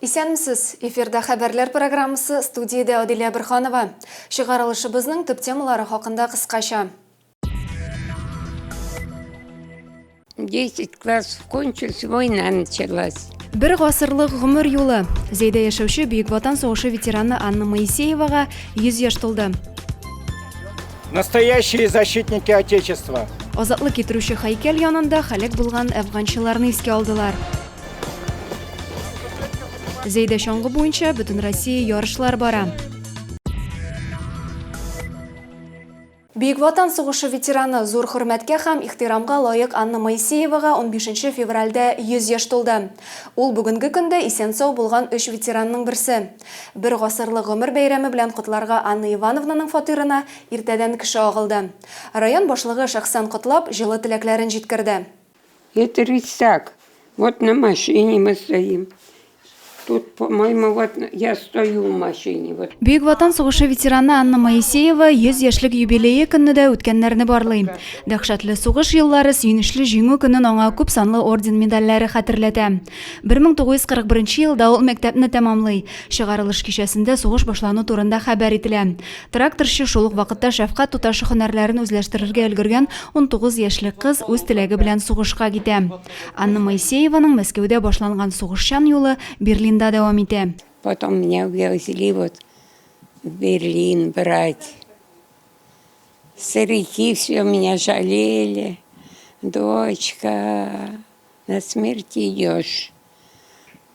Исәнмесез, эфирда хәбәрләр программасы, студияда Адилия Бірханова. Шығарылышыбызның төп темалары хакында кыскача. 10 класс кончилась, война началась. Бір ғасырлық ғұмыр юлы. Зейда яшәүче Бөек Ватан сугышы ветераны Анна Моисееваға 100 яшь тулды. Настоящие защитники Отечества. Азатлык китерүче һәйкәл янында халык булган әфганчыларны искә алдылар. Зейда чаңгы буенча бөтен Россия ярышлар бара. Бөек Ватан сугышы ветераны зур хөрмәткә һәм ихтирамга лаек Анна Моисееваға 15 февральдә 100 яшь тулды. Ул бүгенге көндә исән-сау булган 3 ветеранның берсе. Бер гасырлык гомер бәйрәме белән котларга Анна Ивановнаның фатирына иртәдән кеше агылды. Район башлыгы шәхсән котлап, җылы теләкләрен җиткерде. Это рисак. Вот на машине мы стоим. Тут, по-моему, вот я стою в машине. Вот. Бөек Ватан сугышы ветераны Анна Моисеева 100 яшьлек юбилее көнендә үткәннәрне барлый. Дәһшәтле сугыш еллары сөенечле җиңү көнен аңа күп санлы орден медальләре хәтерләтә. 1941 елда ул мәктәпне тәмамлый. Чыгарылыш кичәсендә сугыш башлану турында хәбәр ителә. Тракторчы шул ук вакытта шәфкать туташы һөнәрләрен үзләштерергә өлгергән 19 яшьлек кыз үз теләге белән сугышка китә. Анна Моисееваның Мәскәүдә башланган сугышчан юлы Берлин давам итә. Потом меня увезли вот в Берлин брать. Старики все меня жалели. Дочка, на смерть идешь.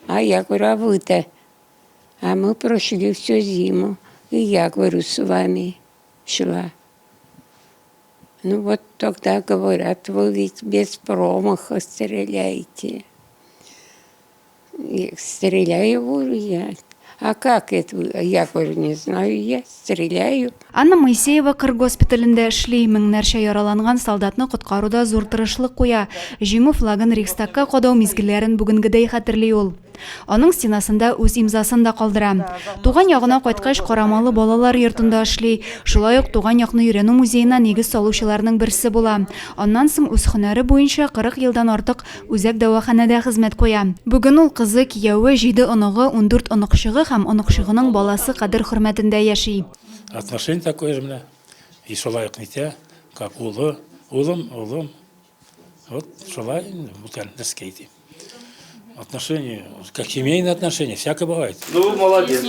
А я говорю, а вы-то? А мы прошли всю зиму. И я, говорю, с вами шла. Ну вот тогда говорят, вы ведь без промаха стреляете. Стреляю, говорю я. А как это? Я говорю, не знаю, я стреляю. Анна Моисеева кыр госпиталендә эшли, меңнәрчә яраланган солдатны коткаруда зур тырышлык куя. Җиңү флагын Рейхстагка кадау мизгелләрен бүгенгедәй хәтерли ул. Аның стенасында үз имзасын да калдыра. Туган ягына кайткач карамалы балалар йортында эшли. Шулай ук туган якны өйрәнү музеена нигез салучыларның берсе була. Аннан соң үз һөнәре буенча 40 елдан артык үзәк дәваханәдә хезмәт куя. Бүген ул кызы, кияүе, 7 оныгы, 14 оныкчыгы һәм оныкчыгының баласы кадер хөрмәтендә яши. Отношение такое же, бля. И шулай нитә, как улым. Вот шулай бутан дискейти. Отношения, как семейные отношения, всякое бывает. Ну, молодец.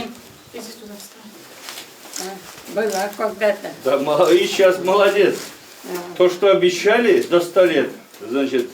Была когда-то. Да, и сейчас молодец. То, что обещали до 100 лет, значит,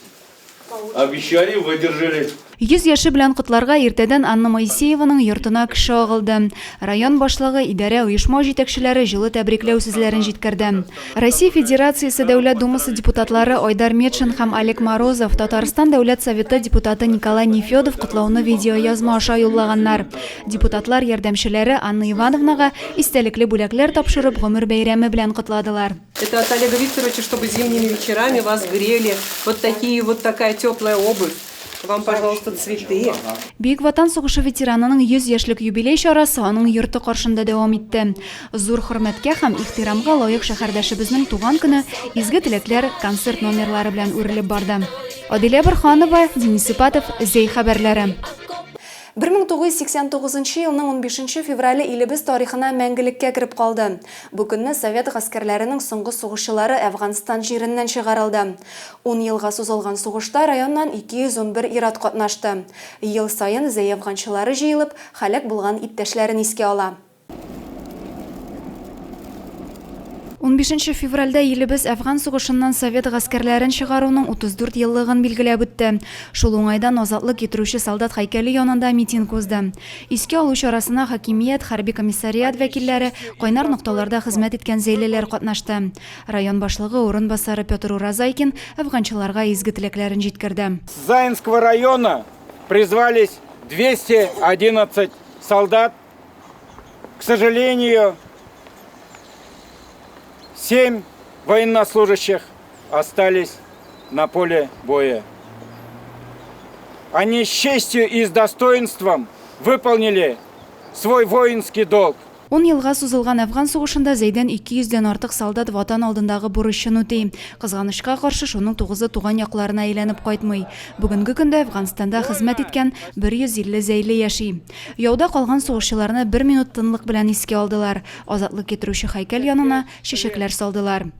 обещали, выдержали. 100 яшы белән котларга иртәдән Анна Моисееваның йортына кеше агылды. Район башлыгы, идарә, оешма җитәкчеләре җылы тәбрикләү сүзләрен җиткерде. Россия Федерациясе Дәүләт Думасы депутатлары Айдар Метшин һәм Олег Морозов, Татарстан Дәүләт Советы депутаты Николай Нефёдов котлауны видео язма аша юллаганнар. Депутатлар ярдәмчеләре Анна Ивановнага истәлекле бүләкләр тапшырып гомер бәйрәме белән котладылар. Это от Олега Викторовича, чтобы зимними вечерами вас грели. Вот такая теплая обувь. Вам, пожалуйста, цветы. Бөек Ватан сугышы ветеранының 100 яшьлек юбилей чарасы аның йорты каршында дәвам итте. Зур хөрмәткә һәм ихтирамга лаек шәһәрдәшебезнең туган көне изге теләкләр концерт номерлары белән үрелеп барды. Адилия Бірханова, Денис Ипатов, Зей хәбәрләре. 1989 елның 15 феврале илебез тарихына мәңгелеккә кереп калды. Бу көнне Совет гаскәрләренең соңгы сугышчылары Әфганстан җиреннән чыгарылды. 10 елга сузылган сугышта районнан 211 ир-ат катнашты. Ел сайын зәй әфганчылары җыелып, халык булган иптәшләрен искә ала. 15 февральдә илебез Әфган сугышыннан Совет гаскәрләрен чыгаруның 34 еллыгын билгеләп үтте. Шул уңайдан азатлык китерүче солдат һәйкәле янында митинг узды. Искә алу чарасына хакимият, хәрби комиссариат вәкилләре, кайнар нокталарда хезмәт иткән зәйлеләр катнашты. Район башлыгы урынбасары Петр Уразайкин әфганчыларга изге теләкләрен җиткерде. С Заинского района призвались 211 солдат. К сожалению, 7 военнослужащих остались на поле боя. Они с честью и с достоинством выполнили свой воинский долг 10 елға сузылған Афган сугышында Зейден 200-ден артық солдат ватан алдындағы бурычын үтей. Кызганычка каршы шуның 9-ы туган якларына әйләнеп кайтмый. Бүгенге көндә Афганстанда хезмәт иткән 150 зәйле яши. Яуда калган сугышчыларны 1 минут тынлык белән искә алдылар. Азатлык китерүче һәйкәл янына чәчәкләр салдылар.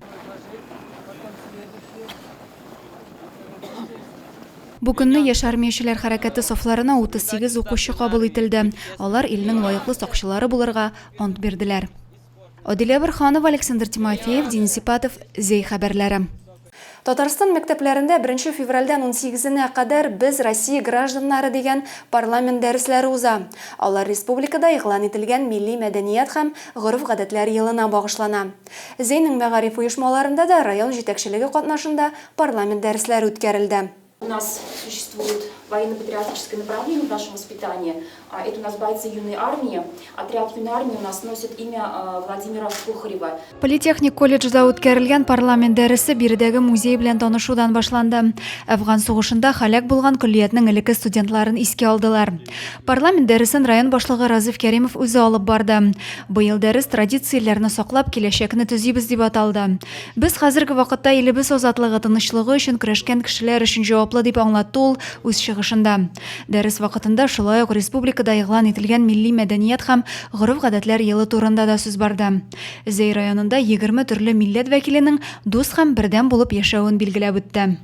Бу көнне яшь армиячеләр хәрәкәте сафларына 38 укучы кабул ителде. Алар илнең лаеклы сакчылары булырга ант бирделәр. Адилә Борханова, Александр Тимофеев, Денис Ипатов, Зей хәбәрләре. Татарстан мәктәпләрендә 1 февральдән 18-не кадәр без Россия гражданнары дигән парламент дәресләре уза. Алар республикада игълан ителгән милли мәдәният һәм гореф-гадәтләр елына багышлана. Зейнең мәгариф оешмаларында да район җитәкчелеге катнашында парламент дәресләре үткәрелде. У нас существует военно-патриотическое направление в нашем воспитании. Это у нас бойцы юной армии. Отряд юной армии у нас носит имя Владимира Сухарева. Политехник колледжда үткәрелгән парламент дәресе биредәге музей белән танышудан башланды. Афган сугышында һәлак булган күллиятнең элекке студентларын искә алдылар. Парламент дәресен район башлыгы Разиф Кәримов үзе алып барды. Быел дәрес традицияләрне саклап киләчәкне төзибез дип аталды. Без хәзерге вакытта илебез азатлыгы, тынычлыгы өчен көрәшкән кешеләр өчен җаваплы дип аңлатты ул үз чыгышында. Дәрес вакытында шулай ук республикада игълан ителгән милли мәдәният һәм гореф-гадәтләр елы турында да сүз барды. Зей районында 20 төрле милләт вәкиленең дус һәм бердәм булып яшәвен билгеләп үтте.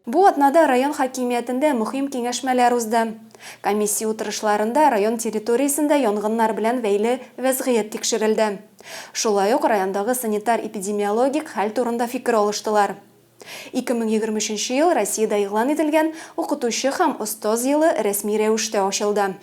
Бу атнада район хакимиятендә мөһим киңәшмәләр узды. Комиссия утырышларында район территориясендә янгыннар белән бәйле вәзгыять тикшерелде. Шулай ук райондагы санитар-эпидемиологик хәл турында фикер алыштылар. 2023 ел Россиядә игълан ителгән укытучы һәм остаз елы рәсми рәвештә ачылды.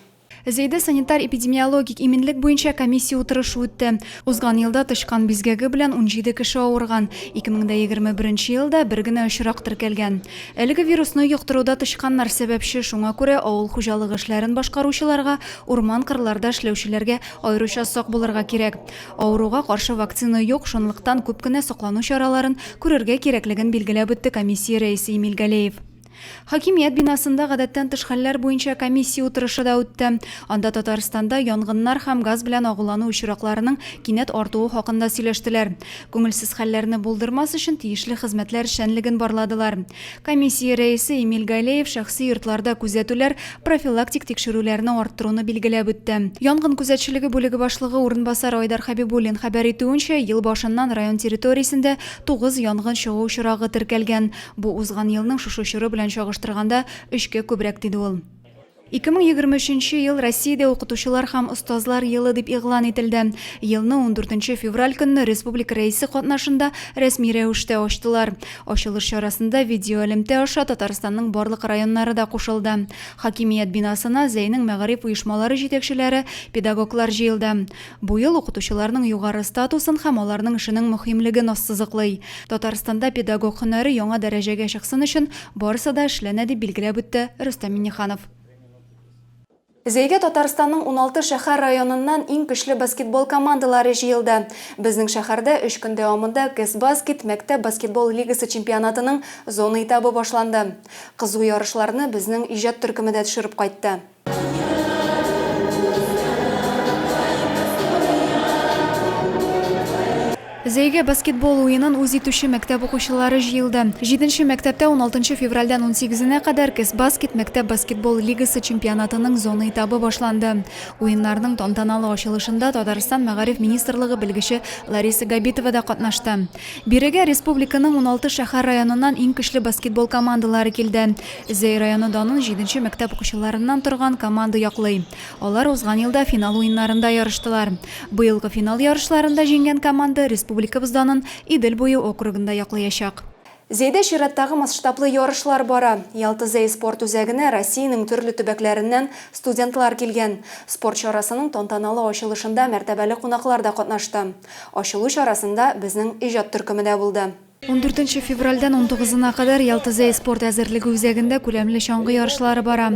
Зейдә санитар-эпидемиологик иминлек буенча комиссия утырышы үтте. Узган елда тышкан бизгәге белән 17 кеше авырган. 2021 елда бер генә очрак теркәлгән. Әлеге вирусны юктыруда тышканнар сәбәпче, шуңа күрә авыл хуҗалыгы эшләрен башкаручыларга, урман кырларда эшләүчеләргә аеруча сак булырга кирәк. Авыруга каршы вакцина юк, шунлыктан күп кенә саклану чараларын күрергә кирәклеген билгеләп үтте комиссия рәисе Эмиль Галеев. Хакимият бинасында гадәттән тыш хәлләр буенча комиссия утырышы да үтте. Анда Татарстанда янгыннар һәм газ белән агулану очракларының кинәт артуы хакында сөйләштеләр. Күңелсез хәлләрне булдырмас өчен тиешле хезмәтләр эшчәнлеген барладылар. Комиссия рәисе Эмиль Галеев шәхси йортларда күзәтүләр, профилактик тикшерүләрне арттыруны билгеләп үтте. Янгын күзәтчелеге бүлеге башлыгы урынбасары Айдар Хәбибуллин хәбәр итүенчә, ел башыннан район территориясендә 9 янгын чыгу очрагы теркәлгән. Бу узган елның шушы чоры белән чагыштырганда 3-кә күбрәк диде ул. 2023 ел Россиядә укытучылар һәм остазлар елы дип игълан ителде. Елны 14 февраль көнне республика рәисе катнашында рәсми рәвештә ачтылар. Ачылыш чарасында видео элемтә аша Татарстанның барлык районнары да кушылды. Хакимият бинасына Зейнең мәгариф оешмалары җитәкчеләре, педагоглар җыелды. Бу ел укытучыларның югары статусын һәм аларның эшенең мөһимлеген ассызыклый. Татарстанда педагог һөнәре яңа дәрәҗәгә чыксын өчен барысы да эшләнә дип билгеләп үтте Рөстәм Миннеханов. Зейгә Татарстанның 16 шәһәр районыннан иң көчле баскетбол командалары җыелды. Безнең шәһәрдә 3 көн дәвамында Кэс-баскет мәктәп баскетбол лигасы чемпионатының зона этабы башланды. Кызу ярышларны безнең иҗат төркеме дә төшереп кайтты. Зейгә баскетбол уенын үз итүче мәктәп укучылары җыелды. 7нче мәктәптә 16 февральдән 18-не кадәр Кэс-баскет мәктәп баскетбол лигасы чемпионатының зона этабы башланды. Уеннарның тантаналы ачылышында Татарстан мәгариф министрлыгы белгече Лариса Габитова да катнашты. Бирегә республиканың 16 шәһәр районыннан иң көчле баскетбол командалары килде. Зей районы данын 7нче мәктәп укучыларыннан торган команда яклый. Алар узган елда финал уеннарында ярыштылар. Быелгы финал ярышларында җиңгән команда республикабызданын Идел буе округында яклаячак. Зейдә чираттагы масштаблы ярышлар бара. Ялтызей спорт үзәгенә Россиянең төрле төбәкләреннән студентлар килгән. Спорт чарасының тантаналы ачылышында мәртәбәле кунаклар да катнашты. Ачылу чарасында безнең иҗат төркеме дә булды. 14 февральдан 19-на кадар Ялтызай спорт әзірлігі үзәгендә күләмле шаңғы ярышлары бара.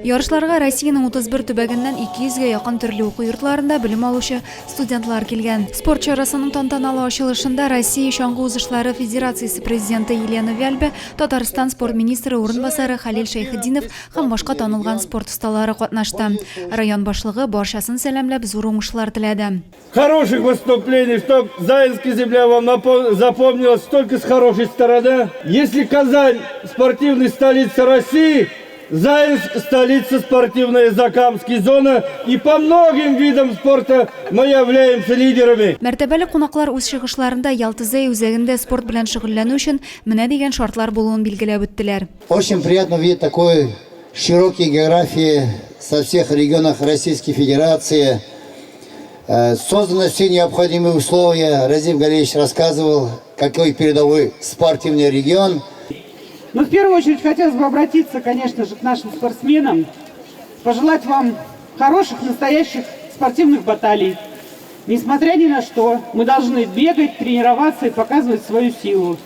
Ярышларга Россиянең 31 төбәгеннән 200-гә якын төрле уку йортларында белем алучы студентлар килгән. Спорт чарасының тантаналы ачылышында Россия шаңғы узышлары Федерациясе президенты Елена Вяльбе, Татарстан спорт министры урынбасары Халил Шайхетдинов һәм башка танылган спорт осталары катнашты. Район башлыгы барчасын сәламләп зур уңышлар теләде. Хороших выступлений, чтобы Заинская земля вам запомнилась только с хорошей стороны. Если Казань спортивная столица России, Заинск столица спортивная Закамская зона, и по многим видам спорта мы являемся лидерами. Мәртәбәле кунаклар үз чыгышларында Ялтызай үзәгендә спорт белән шөгыльләнү өчен менә дигән шартлар булуын билгеләп үттеләр. Очень приятно видеть такой широкий географии со всех регионов Российской Федерации. Созданы все необходимые условия. Разим Галеевич рассказывал, какой передовой спортивный регион. Но в первую очередь хотелось бы обратиться, конечно же, к нашим спортсменам, пожелать вам хороших, настоящих спортивных баталий. Несмотря ни на что, мы должны бегать, тренироваться и показывать свою силу.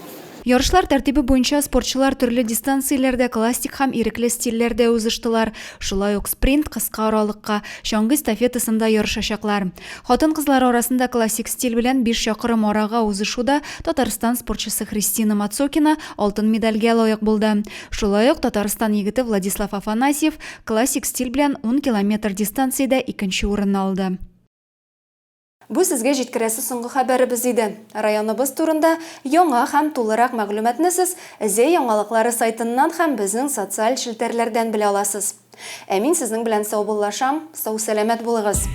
Ярышлар тәртибе буенча спортчылар төрле дистанцияләрдә классик һәм ирекле стильләрдә узыштылар. Шулай ук спринт кыска аралыкка, шаңгы эстафетасында ярышачаклар. Хатын-кызлар арасында классик стиль белән 5 чакрым арага узышуда Татарстан спортчысы Христина Мацокина алтын медальгә лаек булды. Шулай ук Татарстан егете Владислав Афанасьев классик стиль белән 10 километр дистанциядә 2нче урынны алды. Бу сезгә җиткерәсе соңгы хәбәребез иде. Районыбыз турында яңа һәм тулырак мәгълүматны сез Зэ яңалыклары сайтыннан һәм безнең социаль челтәрләрдән белә аласыз. Ә мин сезнең белән сау буллашам, сау сәламәт булыгыз.